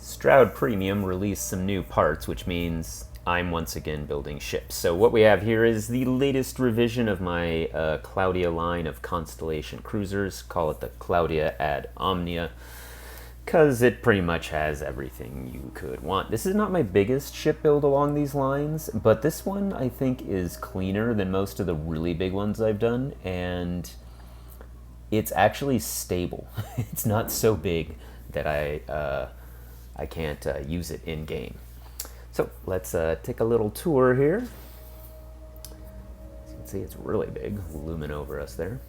Stroud Premium released some new parts, which means I'm once again building ships. So what we have here is the latest revision of my Claudia line of Constellation cruisers. Call it the Claudia ad Omnia, because it pretty much has everything you could want. This is not my biggest ship build along these lines, but this one I think is cleaner than most of the really big ones I've done, and it's actually stable. It's not so big that I can't use it in game. So let's take a little tour here. As you can see, it's really big, looming over us there.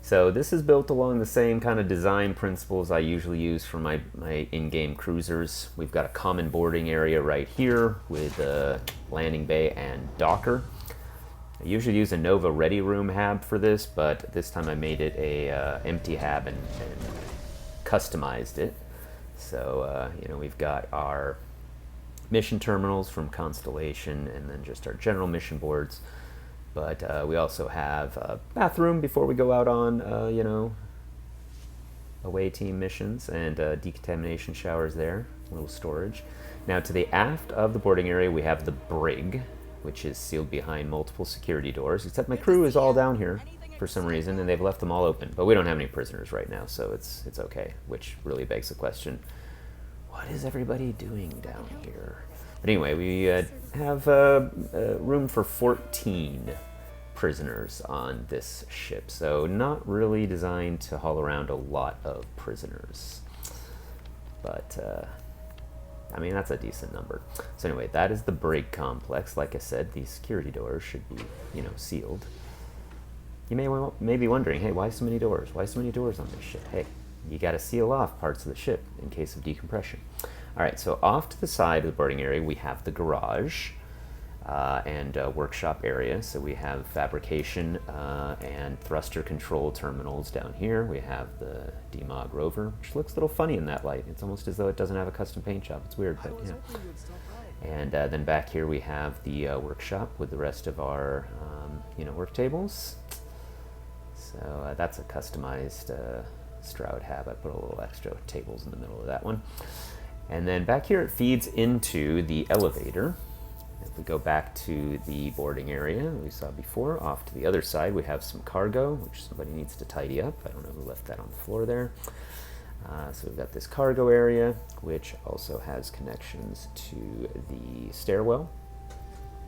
So this is built along the same kind of design principles I usually use for my in-game cruisers. We've got a common boarding area right here with a landing bay and docker. I usually use a Nova Ready Room hab for this, but this time I made it a empty hab and customized it. So, you know, we've got our mission terminals from Constellation and then just our general mission boards. But we also have a bathroom before we go out on, you know, away team missions, and decontamination showers there, a little storage. Now to the aft of the boarding area we have the brig, which is sealed behind multiple security doors, except my crew is all down here for some reason, and they've left them all open. But we don't have any prisoners right now, so it's okay, which really begs the question, what is everybody doing down here? But anyway, we have room for 14 prisoners on this ship, so not really designed to haul around a lot of prisoners. But, I mean, that's a decent number. So anyway, that is the brig complex. Like I said, these security doors should be, you know, sealed. You may be wondering, hey, why so many doors? Why so many doors on this ship? Hey, you got to seal off parts of the ship in case of decompression. All right, so off to the side of the boarding area, we have the garage and workshop area. So we have fabrication and thruster control terminals down here. We have the DMOG rover, which looks a little funny in that light. It's almost as though it doesn't have a custom paint job. It's weird, but yeah. And then back here we have the workshop with the rest of our, you know, work tables. So that's a customized Stroud hab. I put a little extra tables in the middle of that one. And then back here it feeds into the elevator. If we go back to the boarding area we saw before, off to the other side we have some cargo, which somebody needs to tidy up. I don't know who left that on the floor there. So we've got this cargo area, which also has connections to the stairwell.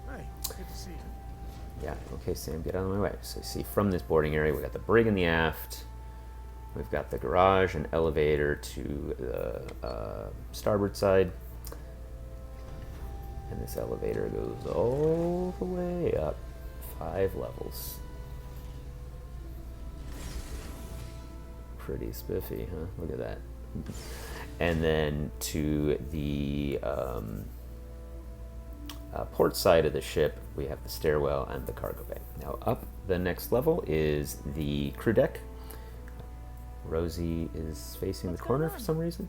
Hi, good to see you. Yeah, okay, Sam, get out of my way. So you see from this boarding area, we've got the brig in the aft, we've got the garage and elevator to the starboard side, and this elevator goes all the way up 5 levels. Pretty spiffy, huh? Look at that. And then to the port side of the ship, we have the stairwell and the cargo bay. Now up the next level is the crew deck. Rosie is facing the corner for some reason.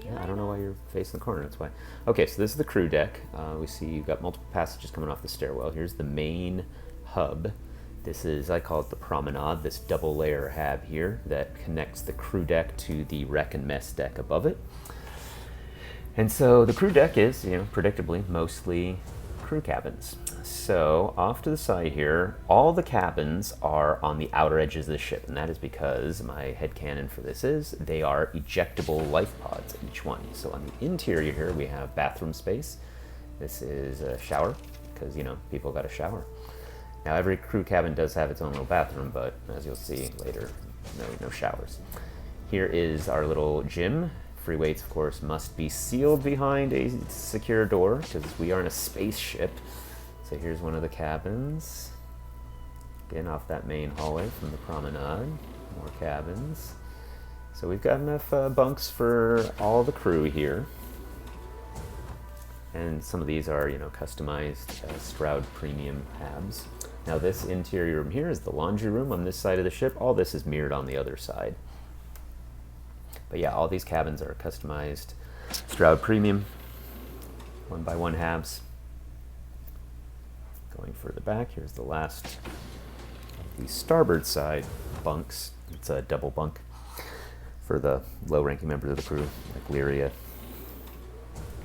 Yeah, I don't know why you're facing the corner, that's why. Okay, so this is the crew deck. We see you've got multiple passages coming off the stairwell. Here's the main hub. This is, I call it the promenade, this double layer hab here that connects the crew deck to the wreck and mess deck above it. And so the crew deck is, you know, predictably, mostly crew cabins. So off to the side here, all the cabins are on the outer edges of the ship, and that is because my headcanon for this is they are ejectable life pods, each one. So on the interior here, we have bathroom space. This is a shower, because, you know, people got a shower. Now every crew cabin does have its own little bathroom, but as you'll see later, no showers. Here is our little gym. Free weights, of course, must be sealed behind a secure door because we are in a spaceship. So here's one of the cabins. Again, off that main hallway from the promenade. More cabins. So we've got enough bunks for all the crew here. And some of these are, you know, customized Stroud premium habs. Now this interior room here is the laundry room on this side of the ship. All this is mirrored on the other side. But yeah, all these cabins are customized Stroud Premium, 1x1 habs. Going further back, here's the last of the starboard side bunks. It's a double bunk for the low-ranking members of the crew, like Lyria,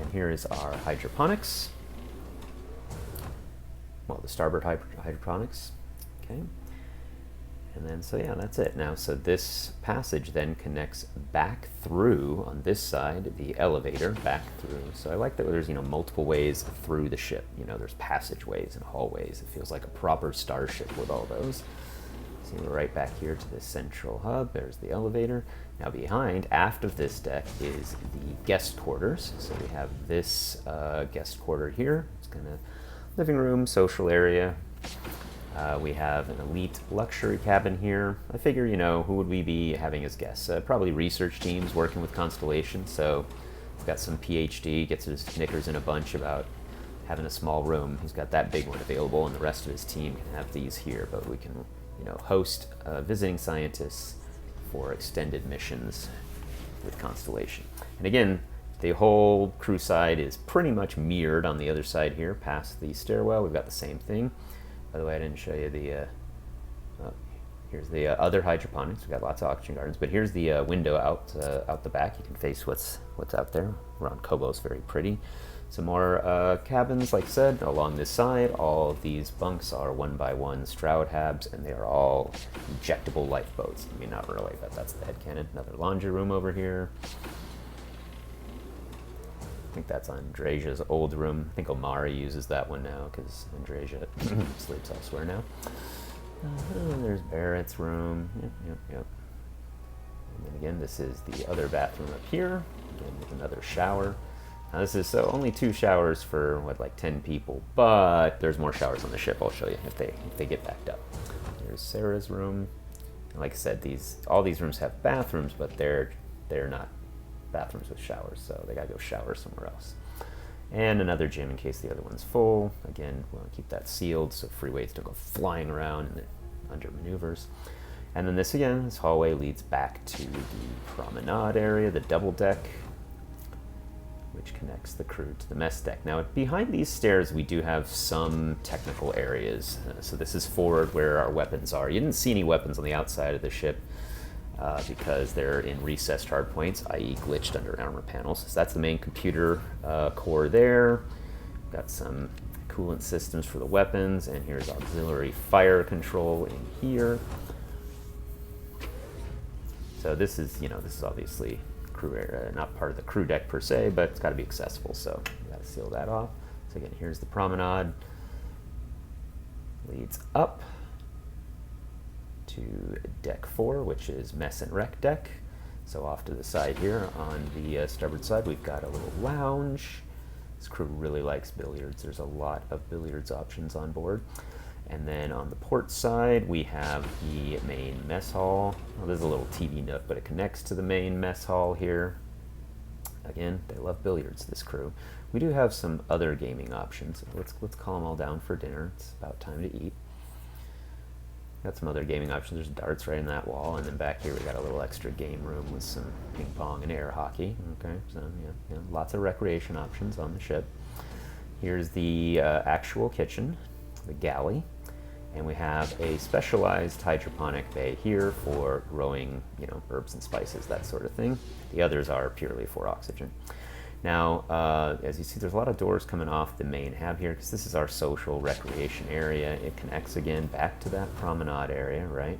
And here is our hydroponics. Well, the starboard hydroponics. Okay. And then, so yeah, that's it. Now, so this passage then connects back through, on this side, the elevator back through. So I like that there's, multiple ways through the ship. There's passageways and hallways. It feels like a proper starship with all those. So we're right back here to the central hub. There's the elevator. Now behind, aft of this deck, is the guest quarters. So we have this guest quarter here. It's kind of living room, social area. We have an elite luxury cabin here. I figure, who would we be having as guests? Probably research teams working with Constellation. So we've got some PhD, gets his knickers in a bunch about having a small room. He's got that big one available, and the rest of his team can have these here. But we can, host visiting scientists for extended missions with Constellation. And again, the whole crew side is pretty much mirrored on the other side here, past the stairwell. We've got the same thing. By the way, I didn't show you the, here's the other hydroponics. We've got lots of oxygen gardens, but here's the window out the back. You can face what's out there. Around Kobo's very pretty. Some more cabins, like I said, along this side. All of these bunks are 1x1 Stroud habs, and they are all injectable lifeboats. I mean, not really, but that's the headcanon. Another laundry room over here. I think that's Andresia's old room. I think Omari uses that one now because Andresia sleeps elsewhere now. There's Barrett's room. Yep. And then again, this is the other bathroom up here. Again, with another shower. Now this is so only 2 showers for like 10 people, but there's more showers on the ship. I'll show you if they get backed up. Here's Sarah's room. And like I said, all these rooms have bathrooms, but they're not bathrooms with showers, so they gotta go shower somewhere else. And another gym in case the other one's full. Again, we want to keep that sealed so free weights don't go flying around and under maneuvers. And then this hallway leads back to the promenade area, the double deck, which connects the crew to the mess deck. Now, behind these stairs, we do have some technical areas. So this is forward where our weapons are. You didn't see any weapons on the outside of the ship because they're in recessed hardpoints, i.e. glitched under armor panels. So that's the main computer core there. Got some coolant systems for the weapons, and here's auxiliary fire control in here. So this is obviously crew area, not part of the crew deck per se, but it's got to be accessible, so we got to seal that off. So again, here's the promenade. Leads up to deck 4, which is mess and rec deck. So off to the side here on the starboard side, we've got a little lounge. This crew really likes billiards. There's a lot of billiards options on board. And then on the port side, we have the main mess hall. Well, there's a little TV nook, but it connects to the main mess hall here. Again, they love billiards, this crew. We do have some other gaming options. Let's calm them all down for dinner. It's about time to eat. Got some other gaming options. There's darts right in that wall, and then back here we got a little extra game room with some ping pong and air hockey. Okay, so yeah, lots of recreation options on the ship. Here's the actual kitchen, the galley, and we have a specialized hydroponic bay here for growing, herbs and spices, that sort of thing. The others are purely for oxygen. Now, as you see, there's a lot of doors coming off the main hab here because this is our social recreation area. It connects again back to that promenade area, right?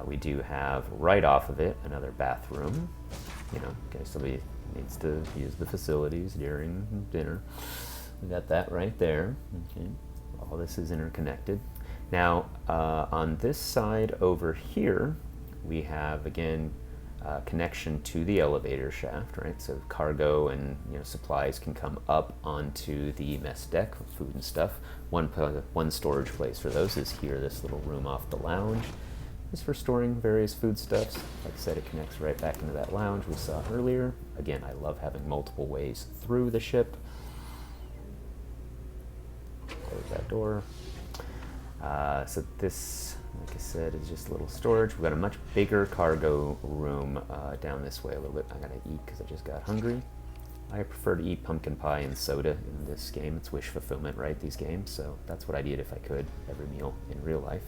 We do have right off of it another bathroom, in case somebody needs to use the facilities during dinner. We got that right there. Okay. All this is interconnected. Now, on this side over here, we have again connection to the elevator shaft, right? So cargo and supplies can come up onto the mess deck, food and stuff. One storage place for those is here, this little room off the lounge. This is for storing various foodstuffs. Like I said, it connects right back into that lounge we saw earlier. Again, I love having multiple ways through the ship. Close that door. So this, like I said, is just a little storage. We've got a much bigger cargo room down this way a little bit. I gotta eat because I just got hungry. I prefer to eat pumpkin pie and soda in this game. It's wish fulfillment, right, these games? So that's what I'd eat if I could, every meal in real life.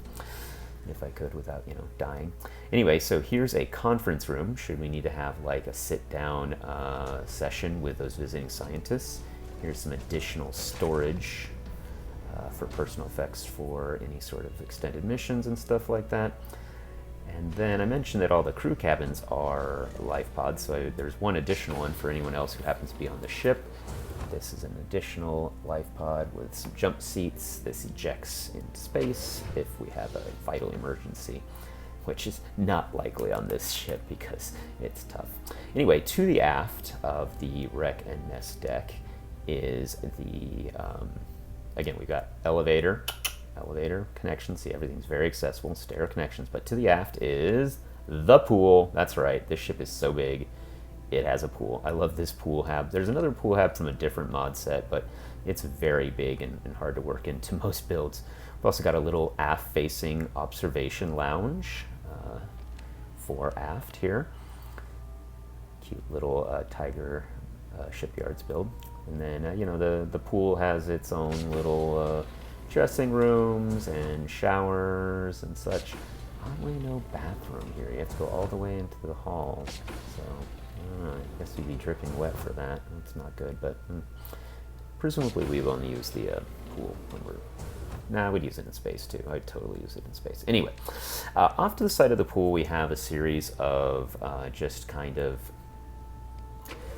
if I could without, you know, dying. Anyway, so here's a conference room, should we need to have like a sit-down session with those visiting scientists. Here's some additional storage for personal effects for any sort of extended missions and stuff like that. And then I mentioned that all the crew cabins are life pods, so there's one additional one for anyone else who happens to be on the ship. This is an additional life pod with some jump seats. This ejects into space if we have a vital emergency, which is not likely on this ship because it's tough. Anyway, to the aft of the wreck and mess deck is the, again, we've got elevator connection. See, everything's very accessible, stair connections. But to the aft is the pool. That's right, this ship is so big, it has a pool. I love this pool hab. There's another pool hab from a different mod set, but it's very big and hard to work into most builds. We've also got a little aft-facing observation lounge for aft here. Cute little Tiger shipyards build. And then, you know, the pool has its own little dressing rooms and showers and such. Oddly, no bathroom here. You have to go all the way into the hall. So, I guess you'd be dripping wet for that. That's not good, but presumably we've only used the pool when we're... Nah, we'd use it in space too. I'd totally use it in space. Anyway, off to the side of the pool we have a series of just kind of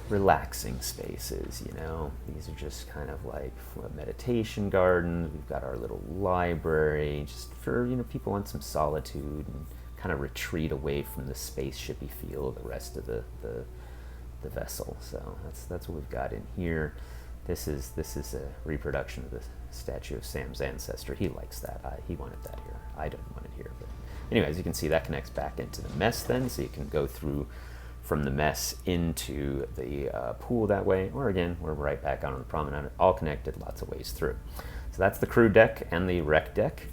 relaxing spaces, you know. These are just kind of like a meditation garden. We've got our little library, just for, you know, people want some solitude and kind of retreat away from the spaceshipy feel of the rest of the vessel. So that's what we've got in here. This is a reproduction of the statue of Sam's ancestor. He likes that. He wanted that here. I don't want it here. But anyway, as you can see, that connects back into the mess then, so you can go through from the mess into the pool that way, or again, we're right back on the promenade, all connected, lots of ways through. So that's the crew deck and the wreck deck.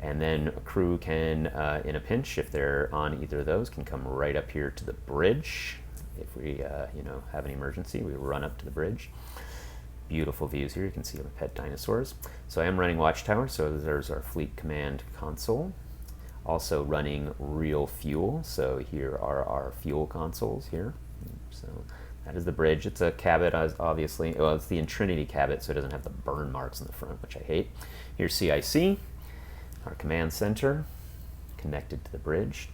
And then a crew can, in a pinch, if they're on either of those, can come right up here to the bridge. If we, you know, have an emergency, we run up to the bridge. Beautiful views here. You can see the pet dinosaurs. So I am running Watchtower, so there's our fleet command console. Also running real fuel, so here are our fuel consoles here. So that is the bridge. It's a cabot, obviously. Well, it's the Trinity cabot, so it doesn't have the burn marks in the front, which I hate. Here's CIC, our command center, connected to the bridge.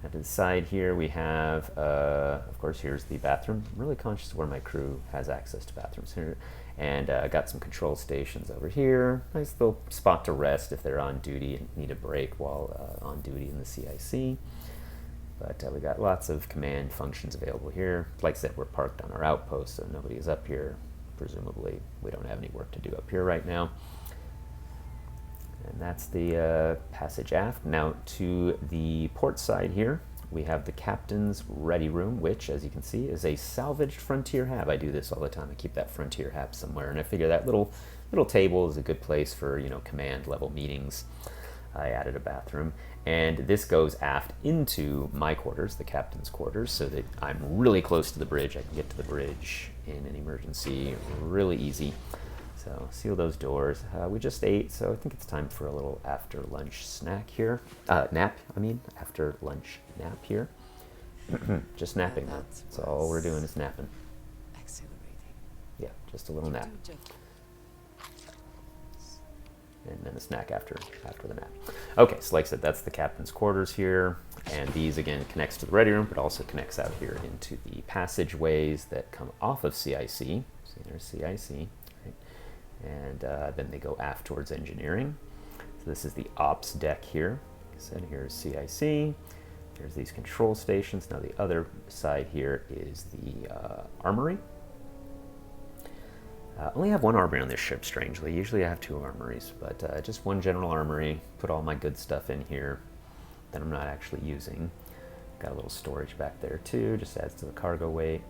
And to the side here we have, of course, here's the bathroom. I'm really conscious of where my crew has access to bathrooms here. And got some control stations over here. Nice little spot to rest if they're on duty and need a break while on duty in the CIC. But we got lots of command functions available here. Like I said, we're parked on our outpost, so nobody is up here. Presumably, we don't have any work to do up here right now. And that's the passage aft. Now to the port side here, we have the captain's ready room, which, as you can see, is a salvaged Frontier hab. I do this all the time. I keep that Frontier hab somewhere, and I figure that little table is a good place for, you know, command level meetings. I added a bathroom, and this goes aft into my quarters, the captain's quarters, so that I'm really close to the bridge. I can get to the bridge in an emergency really easy. So seal those doors. We just ate, so I think it's time for a little after lunch snack here. Nap, I mean, after lunch nap here. Just napping now. That's all we're doing is napping. Exhilarating. Yeah, just a little nap. And then a snack after the nap. Okay, so like I said, that's the captain's quarters here. And these, again, connects to the ready room, but also connects out here into the passageways that come off of CIC. See, there's CIC. And then they go aft towards engineering. So this is the ops deck here. Like I said, here's CIC. Here's these control stations. Now the other side here is the armory. I only have one armory on this ship, strangely. Usually I have two armories, but just one general armory. Put all my good stuff in here that I'm not actually using. Got a little storage back there too, just adds to the cargo weight.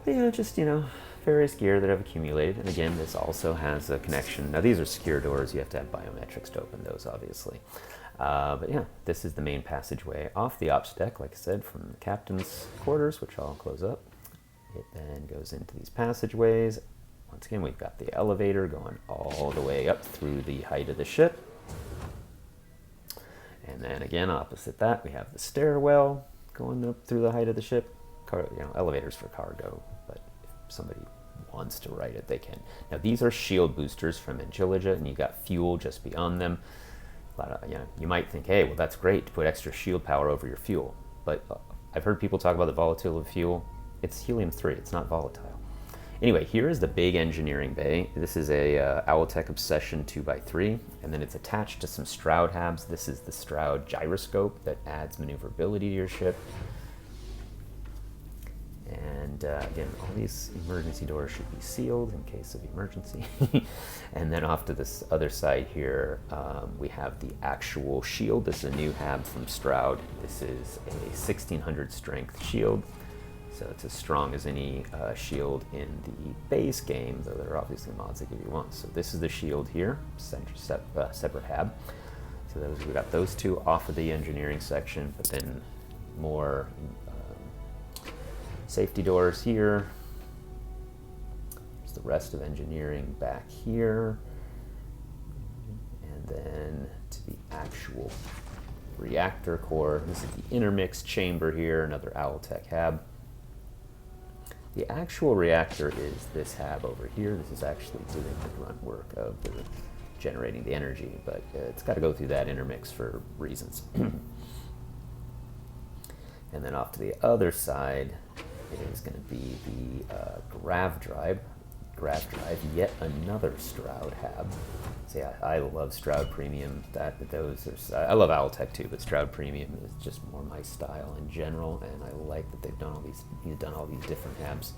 But, yeah, just, you know, various gear that I've accumulated. And again, this also has a connection. Now these are secure doors. You have to have biometrics to open those, obviously. But yeah, this is the main passageway off the ops deck, like I said, from the captain's quarters, which I'll close up. It then goes into these passageways. Once again, we've got the elevator going all the way up through the height of the ship. And then again, opposite that, we have the stairwell going up through the height of the ship. Elevators for cargo, but if somebody wants to write it, they can. Now these are shield boosters from Angelica, and you got fuel just beyond them. You might think, hey, well, that's great to put extra shield power over your fuel, but I've heard people talk about the volatility of fuel. It's helium-3, it's not volatile. Anyway, here is the big engineering bay. This is a Owltech Obsession 2x3, and then it's attached to some Stroud habs. This is the Stroud gyroscope that adds maneuverability to your ship. And again, all these emergency doors should be sealed in case of emergency. And then off to this other side here, we have the actual shield. This is a new hab from Stroud. This is a 1600 strength shield. So it's as strong as any shield in the base game, though there are obviously mods that give you one. So this is the shield here, separate hab. So we got those two off of the engineering section, but then more safety doors here. There's the rest of engineering back here. And then to the actual reactor core. This is the intermix chamber here, another Owltech hab. The actual reactor is this hab over here. This is actually doing the grunt work of generating the energy, but it's got to go through that intermix for reasons. And then off to the other side is going to be the grav drive, yet another Stroud hab. See, I love Stroud Premium. I love Owltech too, but Stroud Premium is just more my style in general, and I like that they've done all these different habs.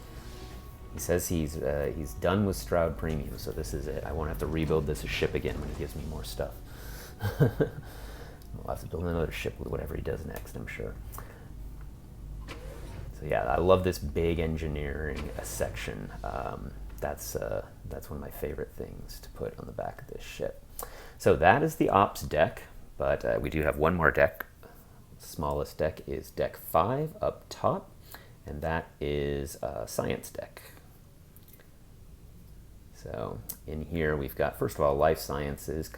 He says he's done with Stroud Premium, so this is it. I won't have to rebuild this ship again when he gives me more stuff. I'll have to build another ship with whatever he does next, I'm sure. So yeah, I love this big engineering section. That's one of my favorite things to put on the back of this ship. So that is the ops deck, but we do have one more deck. Smallest deck is deck 5 up top, and that is science deck. So in here we've got, first of all, life sciences.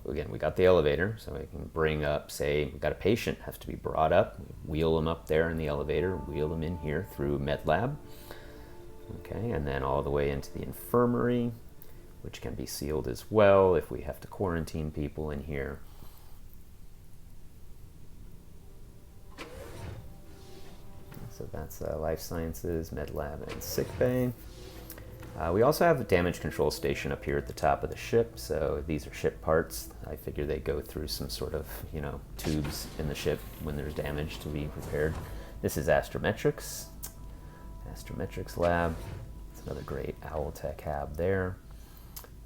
Again, we got the elevator, so we can bring up, say, we've got a patient, has to be brought up, wheel them up there in the elevator, wheel them in here through med lab. Okay, and then all the way into the infirmary, which can be sealed as well if we have to quarantine people in here. So that's life sciences, med lab, and sick bay. We also have a damage control station up here at the top of the ship. So these are ship parts. I figure they go through some sort of, tubes in the ship when there's damage to be repaired. This is astrometrics lab. It's another great Owltech hab there.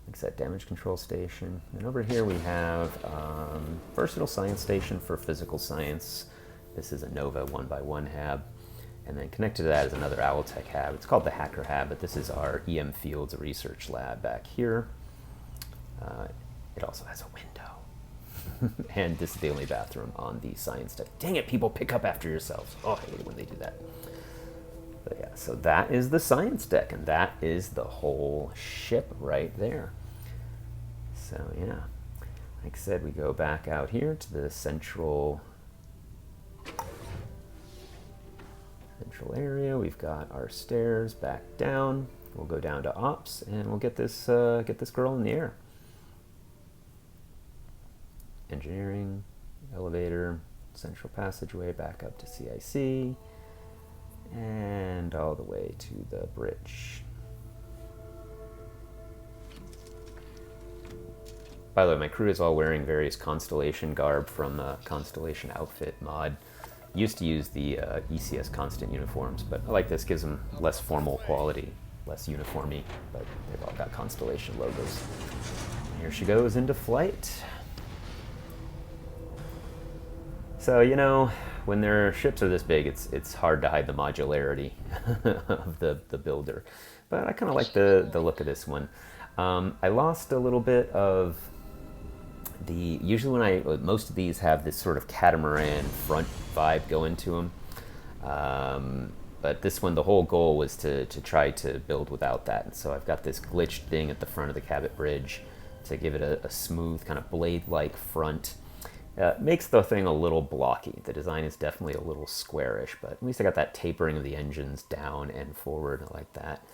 Like I said, damage control station. And over here we have versatile science station for physical science. This is a Nova 1x1 hab. And then connected to that is another Owltech hab. It's called the Hacker hab, but this is our EM Fields research lab back here. It also has a window. And this is the only bathroom on the science deck. Dang it, people, pick up after yourselves. Oh, I hate it when they do that. But yeah, so that is the science deck, and that is the whole ship right there. So yeah, like I said, we go back out here to the central area. We've got our stairs back down. We'll go down to ops, and we'll get this girl in the air. Engineering, elevator, central passageway back up to CIC, and all the way to the bridge. By the way, my crew is all wearing various Constellation garb from Constellation Outfit mod. Used to use the ECS constant uniforms, but I like this, gives them less formal quality, less uniformy, but they've all got Constellation logos. And here she goes into flight. So, when their ships are this big, it's hard to hide the modularity of the builder. But I kind of like the look of this one. I lost a little bit of usually most of these have this sort of catamaran front vibe going to them. But this one, the whole goal was to try to build without that. And so I've got this glitched thing at the front of the cabot bridge to give it a smooth kind of blade-like front. Makes the thing a little blocky. The design is definitely a little squarish, but at least I got that tapering of the engines down and forward. I like that.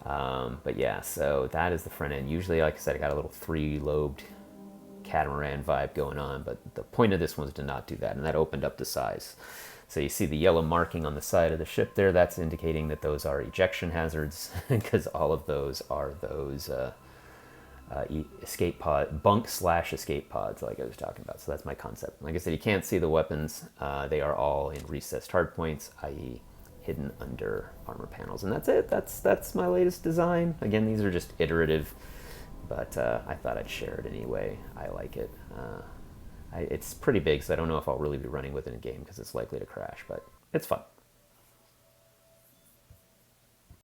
But yeah, so that is the front end. Usually, like I said, I got a little three-lobed catamaran vibe going on, but the point of this one was to not do that, and that opened up the size. So you see the yellow marking on the side of the ship there, that's indicating that those are ejection hazards, because all of those are those escape pod, bunk slash escape pods like I was talking about. So that's my concept. Like I said, you can't see the weapons. They are all in recessed hardpoints, i.e. hidden under armor panels. And that's it. That's my latest design. Again, these are just iterative, but I thought I'd share it anyway. I like it. It's pretty big, so I don't know if I'll really be running with it in game because it's likely to crash, but it's fun.